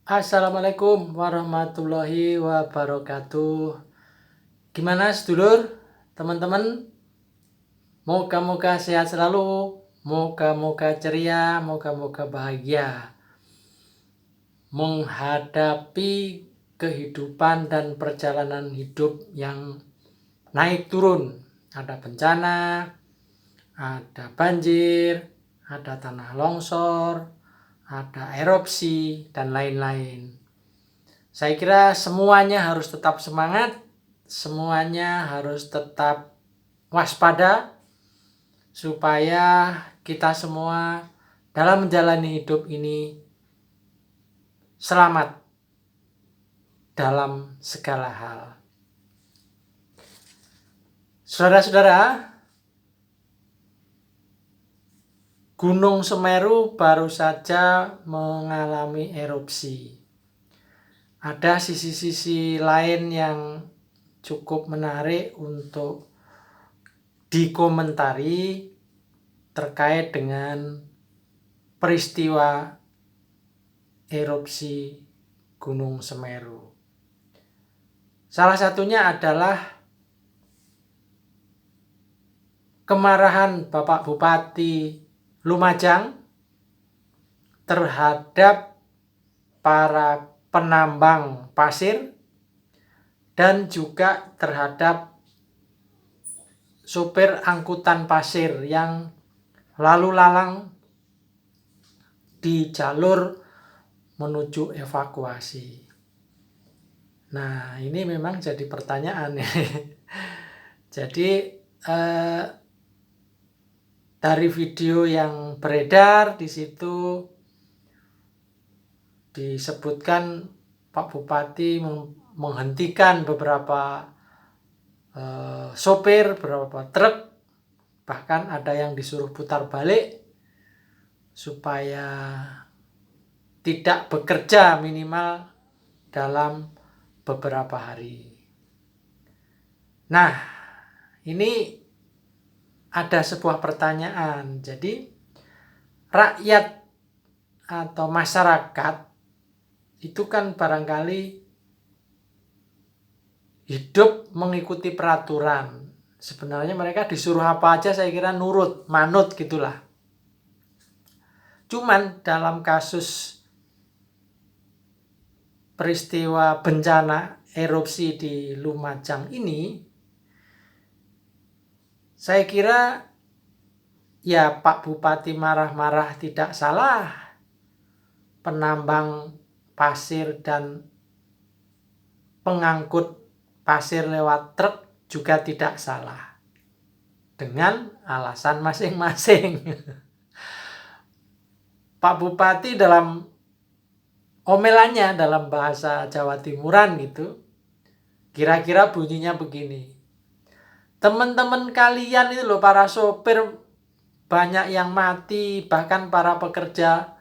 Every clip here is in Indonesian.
Assalamualaikum warahmatullahi wabarakatuh. Gimana sedulur, teman-teman? Moga-moga sehat selalu, moga-moga ceria, moga-moga bahagia. Menghadapi kehidupan dan perjalanan hidup yang naik turun. Ada bencana, ada banjir, ada tanah longsor, ada erupsi, dan lain-lain. Saya kira semuanya harus tetap semangat, semuanya harus tetap waspada, supaya kita semua dalam menjalani hidup ini selamat dalam segala hal. Saudara-saudara, Gunung Semeru baru saja mengalami erupsi. Ada sisi-sisi lain yang cukup menarik untuk dikomentari terkait dengan peristiwa erupsi Gunung Semeru. Salah satunya adalah kemarahan Bapak Bupati Lumajang terhadap para penambang pasir dan juga terhadap sopir angkutan pasir yang lalu lalang di jalur menuju evakuasi. Nah, ini memang jadi pertanyaan. Jadi dari video yang beredar di situ disebutkan Pak Bupati menghentikan beberapa sopir, beberapa truk, bahkan ada yang disuruh putar balik supaya tidak bekerja minimal dalam beberapa hari. Nah, ini ada sebuah pertanyaan. Jadi, rakyat atau masyarakat itu kan barangkali hidup mengikuti peraturan. Sebenarnya mereka disuruh apa aja saya kira nurut, manut gitulah. Cuman dalam kasus peristiwa bencana erupsi di Lumajang ini, saya kira ya Pak Bupati marah-marah tidak salah. Penambang pasir dan pengangkut pasir lewat truk juga tidak salah. Dengan alasan masing-masing. Pak Bupati dalam omelannya dalam bahasa Jawa Timuran gitu, kira-kira bunyinya begini. Teman-teman kalian itu loh, para sopir banyak yang mati, bahkan para pekerja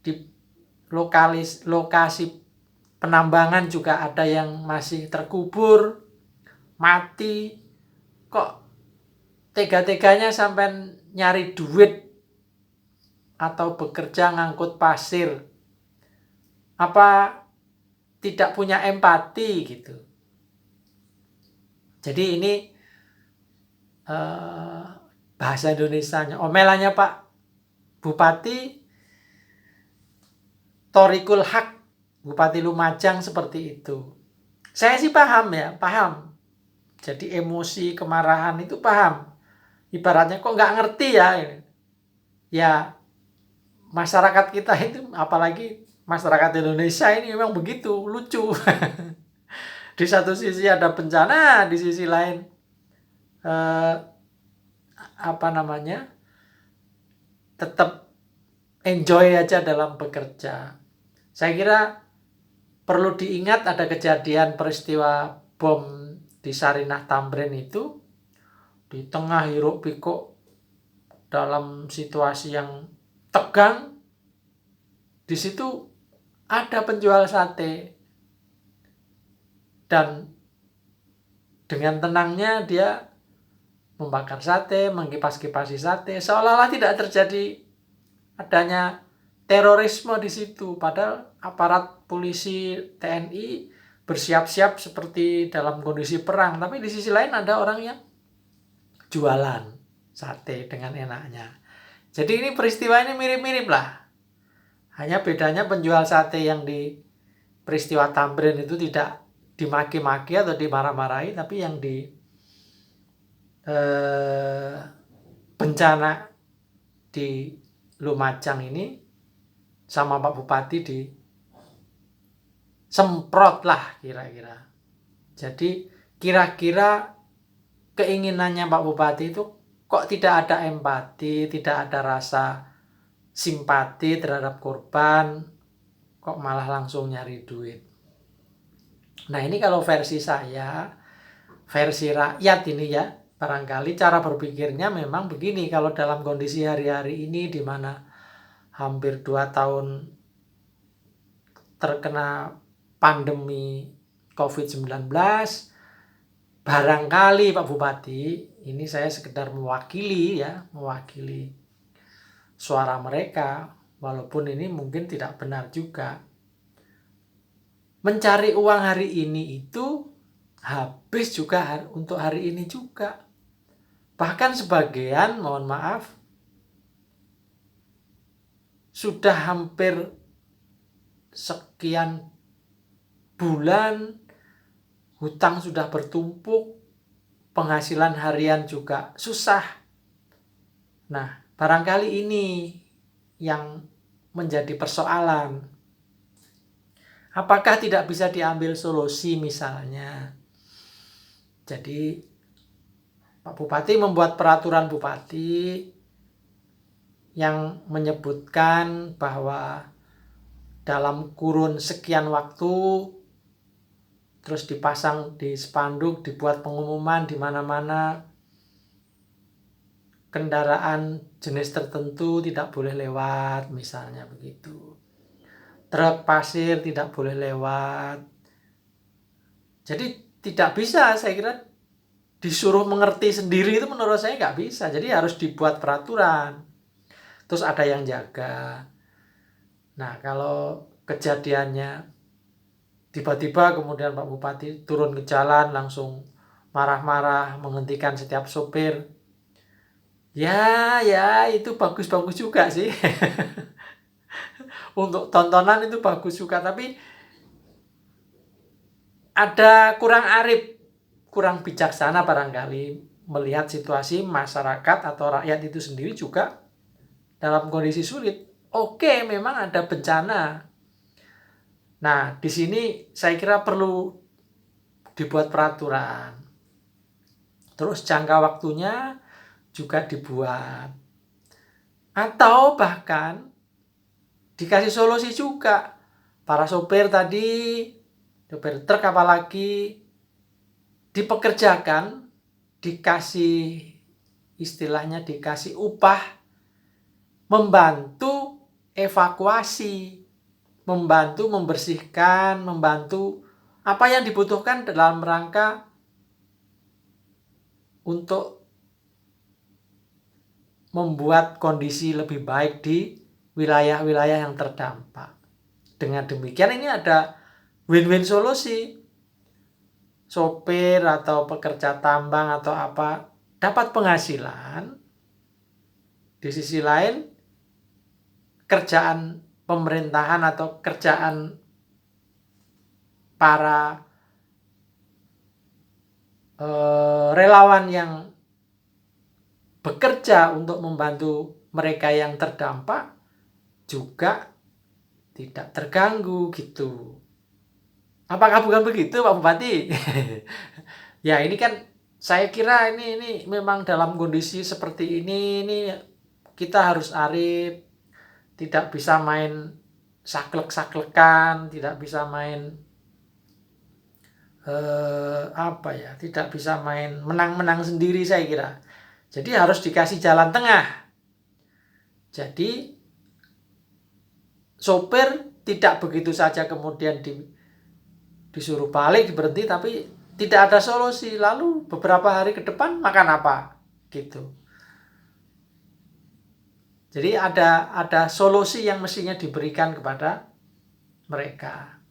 di lokasi penambangan juga ada yang masih terkubur, mati. Kok tega-teganya sampai nyari duit atau bekerja ngangkut pasir? Apa tidak punya empati gitu? Jadi ini bahasa Indonesianya, omelannya Pak Bupati Thoriqul Haq, Bupati Lumajang seperti itu. Saya sih paham ya, paham. Jadi emosi, kemarahan itu paham. Ibaratnya kok nggak ngerti ya. Ya masyarakat kita itu, apalagi masyarakat Indonesia ini memang begitu, lucu. Di satu sisi ada bencana, di sisi lain tetap enjoy aja dalam bekerja. Saya kira perlu diingat ada kejadian peristiwa bom di Sarinah Tamrin itu, di tengah hiruk pikuk dalam situasi yang tegang. Di situ ada penjual sate dan dengan tenangnya dia membakar sate, mengkipas-kipasi sate, seolah-olah tidak terjadi adanya terorisme di situ. Padahal aparat polisi TNI bersiap-siap seperti dalam kondisi perang. Tapi di sisi lain ada orang yang jualan sate dengan enaknya. Jadi ini peristiwa ini mirip-mirip lah. Hanya bedanya penjual sate yang di peristiwa Tamrin itu tidak dimaki-maki atau dimarah-marahi, tapi yang di bencana di Lumajang ini sama Pak Bupati disemprot lah kira-kira. Jadi kira-kira keinginannya Pak Bupati itu kok tidak ada empati, tidak ada rasa simpati terhadap korban, kok malah langsung nyari duit. Nah ini kalau versi saya, versi rakyat ini ya, barangkali cara berpikirnya memang begini. Kalau dalam kondisi hari-hari ini di mana hampir 2 tahun terkena pandemi COVID-19, barangkali Pak Bupati, ini saya sekedar mewakili suara mereka, walaupun ini mungkin tidak benar juga. Mencari uang hari ini itu habis juga untuk hari ini juga. Bahkan sebagian, mohon maaf, sudah hampir sekian bulan, hutang sudah bertumpuk, penghasilan harian juga susah. Nah, barangkali ini yang menjadi persoalan. Apakah tidak bisa diambil solusi misalnya? Jadi Pak Bupati membuat peraturan bupati yang menyebutkan bahwa dalam kurun sekian waktu, terus dipasang di spanduk, dibuat pengumuman di mana-mana, kendaraan jenis tertentu tidak boleh lewat, misalnya begitu. Truk pasir tidak boleh lewat. Jadi tidak bisa, saya kira disuruh mengerti sendiri itu menurut saya nggak bisa. Jadi harus dibuat peraturan. Terus ada yang jaga. Nah kalau kejadiannya tiba-tiba kemudian Pak Bupati turun ke jalan langsung marah-marah menghentikan setiap sopir. Ya itu bagus-bagus juga sih. Untuk tontonan itu bagus juga, tapi ada kurang arif, kurang bijaksana barangkali melihat situasi masyarakat atau rakyat itu sendiri juga dalam kondisi sulit. Oke, memang ada bencana. Nah, di sini saya kira perlu dibuat peraturan. Terus jangka waktunya juga dibuat. Atau bahkan dikasih solusi juga. Para sopir tadi, sopir truk apalagi, dipekerjakan, dikasih istilahnya dikasih upah, membantu evakuasi, membantu membersihkan, membantu apa yang dibutuhkan dalam rangka untuk membuat kondisi lebih baik di wilayah-wilayah yang terdampak. Dengan demikian ini ada win-win solusi. Sopir atau pekerja tambang atau apa dapat penghasilan. Di sisi lain kerjaan pemerintahan atau kerjaan para relawan yang bekerja untuk membantu mereka yang terdampak juga tidak terganggu gitu. Apakah bukan begitu Pak Bupati? Ya ini kan saya kira ini memang dalam kondisi seperti ini kita harus arif, tidak bisa main saklek-saklekan, tidak bisa main tidak bisa main menang-menang sendiri saya kira. Jadi harus dikasih jalan tengah. Jadi sopir tidak begitu saja kemudian disuruh balik, diberhenti, tapi tidak ada solusi. Lalu beberapa hari ke depan makan apa? Gitu. Jadi ada solusi yang mestinya diberikan kepada mereka.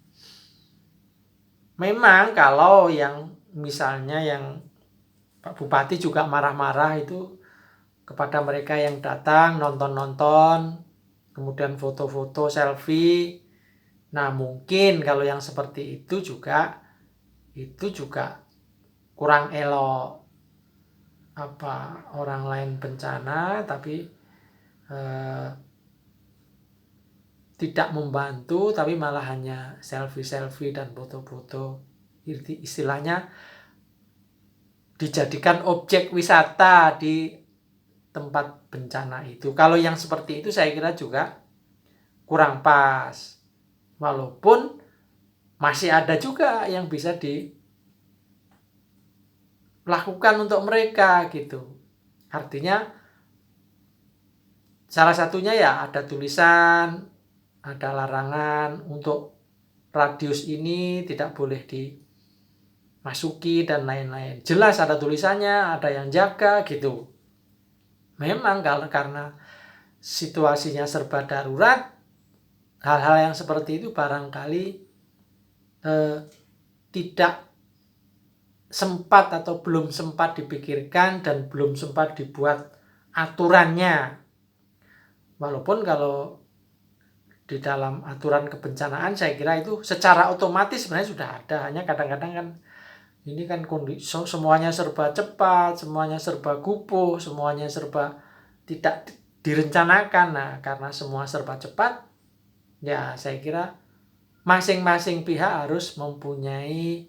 Memang kalau yang misalnya yang Pak Bupati juga marah-marah itu kepada mereka yang datang nonton-nonton, kemudian foto-foto, selfie. Nah, mungkin kalau yang seperti itu juga kurang elok. Orang lain bencana tapi tidak membantu, tapi malah hanya selfie-selfie dan foto-foto. Istilahnya dijadikan objek wisata di tempat bencana itu. Kalau yang seperti itu saya kira juga kurang pas. Walaupun masih ada juga yang bisa dilakukan untuk mereka gitu. Artinya salah satunya ya ada tulisan, ada larangan untuk radius ini tidak boleh dimasuki dan lain-lain. Jelas ada tulisannya, ada yang jaga gitu. Memang karena situasinya serba darurat, hal-hal yang seperti itu barangkali tidak sempat atau belum sempat dipikirkan dan belum sempat dibuat aturannya. Walaupun kalau di dalam aturan kebencanaan saya kira itu secara otomatis sebenarnya sudah ada, hanya kadang-kadang kan ini kan kondisi semuanya serba cepat, semuanya serba gupuh, semuanya serba tidak direncanakan. Nah, karena semua serba cepat, ya saya kira masing-masing pihak harus mempunyai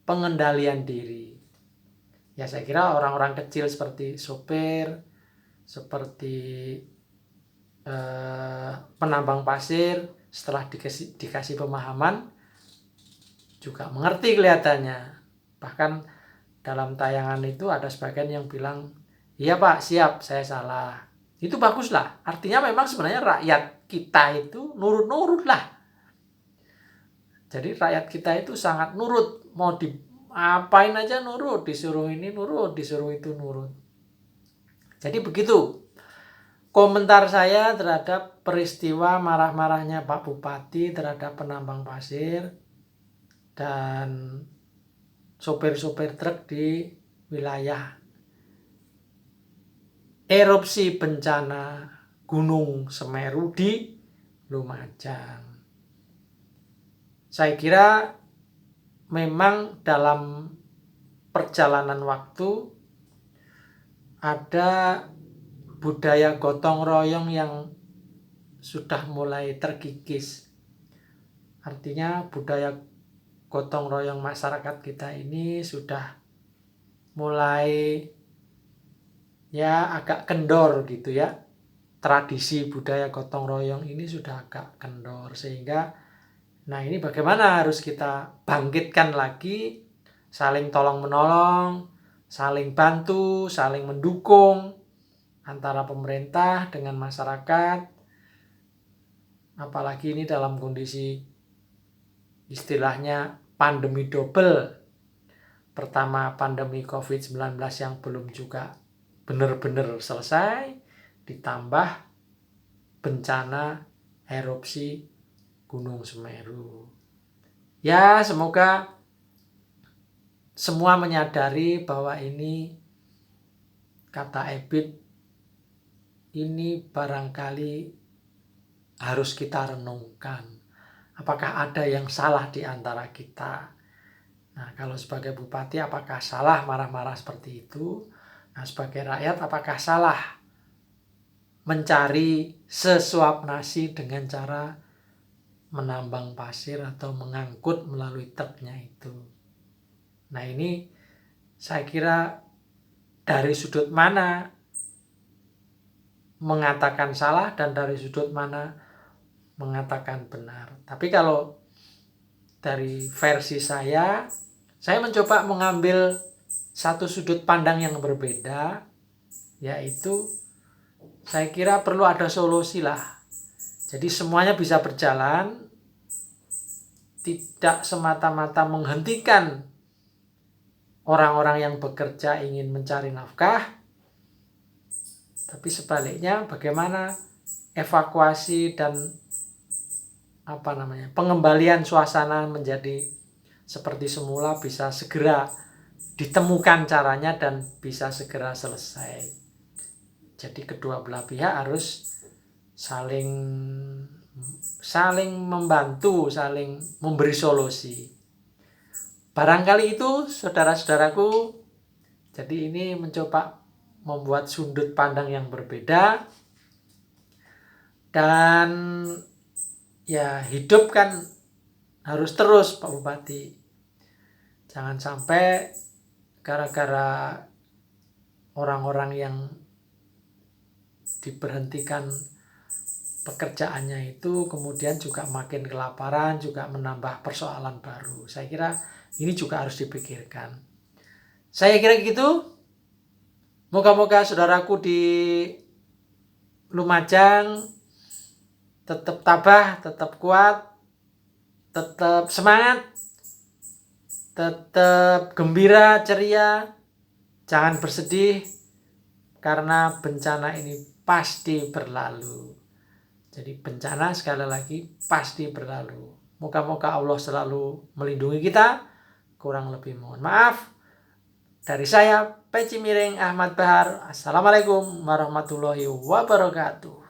pengendalian diri. Ya saya kira orang-orang kecil seperti sopir, seperti penambang pasir, setelah dikasih pemahaman juga mengerti kelihatannya. Bahkan dalam tayangan itu ada sebagian yang bilang, iya Pak, siap, saya salah. Itu baguslah. Artinya memang sebenarnya rakyat kita itu nurut-nurut lah. Jadi rakyat kita itu sangat nurut. Mau diapain aja nurut. Disuruh ini nurut, disuruh itu nurut. Jadi begitu komentar saya terhadap peristiwa marah-marahnya Pak Bupati terhadap penambang pasir dan sopir-sopir truk di wilayah erupsi bencana Gunung Semeru di Lumajang. Saya kira memang dalam perjalanan waktu ada budaya gotong royong yang sudah mulai terkikis. Artinya budaya gotong royong masyarakat kita ini sudah mulai ya agak kendor gitu ya. Tradisi budaya gotong royong ini sudah agak kendor, sehingga nah ini bagaimana harus kita bangkitkan lagi, saling tolong menolong, saling bantu, saling mendukung antara pemerintah dengan masyarakat. Apalagi ini dalam kondisi istilahnya pandemi double. Pertama pandemi COVID-19 yang belum juga benar-benar selesai, ditambah bencana erupsi Gunung Semeru. Ya, semoga semua menyadari bahwa ini, kata Ebit, ini barangkali harus kita renungkan. Apakah ada yang salah di antara kita? Nah, kalau sebagai bupati apakah salah marah-marah seperti itu? Nah, sebagai rakyat apakah salah mencari sesuap nasi dengan cara menambang pasir atau mengangkut melalui truknya itu? Nah, ini saya kira dari sudut mana mengatakan salah dan dari sudut mana mengatakan benar. Tapi kalau dari versi saya mencoba mengambil satu sudut pandang yang berbeda, yaitu saya kira perlu ada solusi lah. Jadi semuanya bisa berjalan, tidak semata-mata menghentikan orang-orang yang bekerja ingin mencari nafkah, Tapi sebaliknya bagaimana evakuasi dan pengembalian suasana menjadi seperti semula bisa segera ditemukan caranya dan bisa segera selesai. Jadi kedua belah pihak harus saling membantu, saling memberi solusi. Barangkali itu saudara-saudaraku. Jadi ini mencoba membuat sudut pandang yang berbeda. Dan ya hidup kan harus terus Pak Bupati. Jangan sampai gara-gara orang-orang yang diberhentikan pekerjaannya itu kemudian juga makin kelaparan, juga menambah persoalan baru. Saya kira ini juga harus dipikirkan. Saya kira gitu. Moga-moga saudaraku di Lumajang tetap tabah, tetap kuat, tetap semangat, tetap gembira, ceria, jangan bersedih karena bencana ini pasti berlalu. Jadi bencana sekali lagi pasti berlalu. Moga-moga Allah selalu melindungi kita. Kurang lebih mohon maaf. Dari saya, Peci Miring Ahmad Bahar. Assalamualaikum warahmatullahi wabarakatuh.